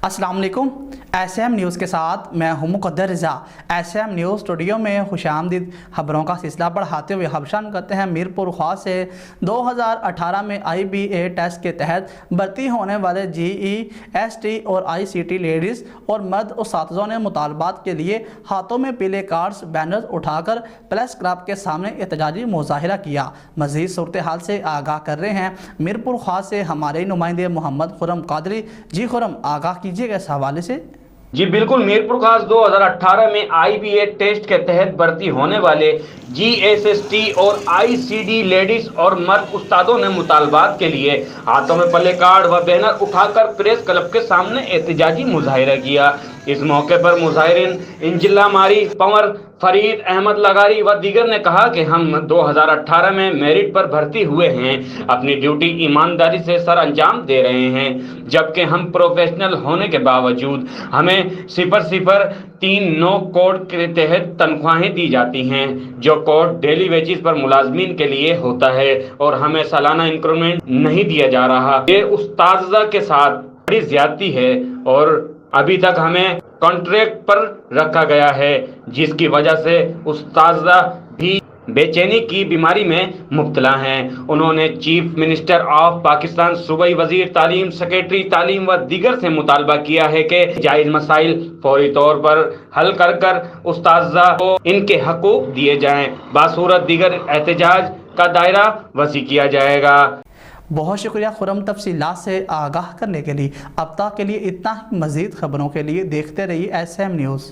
अस्सलाम वालेकुम। SM news के साथ मैं हूं मुक़द्दर रज़ा। SM न्यूज़ स्टूडियो में खुशामदीद। खबरों का सिलसिला बढ़ाते हुए हबशान करते हैं मीरपुर ख़ास से 2018 में IBA टेस्ट के तहत भर्ती होने वाले GEST और ICT लेडीज़ और मर्द उस्तादों ने मुतालबात के लिए हाथों में पीले कार्ड्स बैनर्स उठाकर प्रेस क्लब के सामने एहतजाजी मुजाहिरा किया। मज़ीद सूरत हाल से आगाह कर रहे हैं मीरपुर ख़ास से हमारे नुमाइंदे मोहम्मद खुरम कादरी। जी खुरम, आगाह कीजिएगा इस हवाले से। जी बिल्कुल, मीरपुरखास 2018 में IBA टेस्ट के तहत भर्ती होने वाले GST और ICD लेडीज और मर्द उस्तादों ने मुतालबात के लिए हाथों में प्ले कार्ड व बैनर उठाकर प्रेस क्लब के सामने एहतजाजी मुजाहिरा किया। इस मौके पर मुजाहिरीन इंजिला मारी, पंवर, फरीद अहमद लगारी व दीगर ने कहा कि हम 2018 में मेरिट पर भर्ती हुए हैं, अपनी ड्यूटी ईमानदारी से सर अंजाम दे रहे हैं, जबकि हम प्रोफेशनल होने के बावजूद हमें 003 कोड के तहत तनख्वाहें दी जाती हैं, जो कोड डेली वेजेस पर मुलाजमीन के लिए होता है और हमें सालाना इंक्रीमेंट नहीं दिया जा रहा। ये उस्ताज़ा के साथ बड़ी ज्यादती है और अभी तक हमें कॉन्ट्रैक्ट पर रखा गया है, जिसकी वजह से उस्ताज़ा भी बेचैनी की बीमारी में मुब्तला हैं। उन्होंने चीफ मिनिस्टर ऑफ पाकिस्तान, सूबाई वजीर तालीम, सेक्रेटरी तालीम व दीगर से मुतालबा किया है कि जायज़ मसाइल फौरी तौर पर हल कर कर उस्ताज़ा को इनके हकूक़ दिए जाएँ। बासूरत दीगर एहतजाज का दायरा वसी किया जाएगा। बहुत शुक्रिया खुरम तफसीलात से आगाह करने के लिए। अब तक के लिए इतना ही। मज़ीद खबरों के लिए देखते रहिए SM न्यूज़।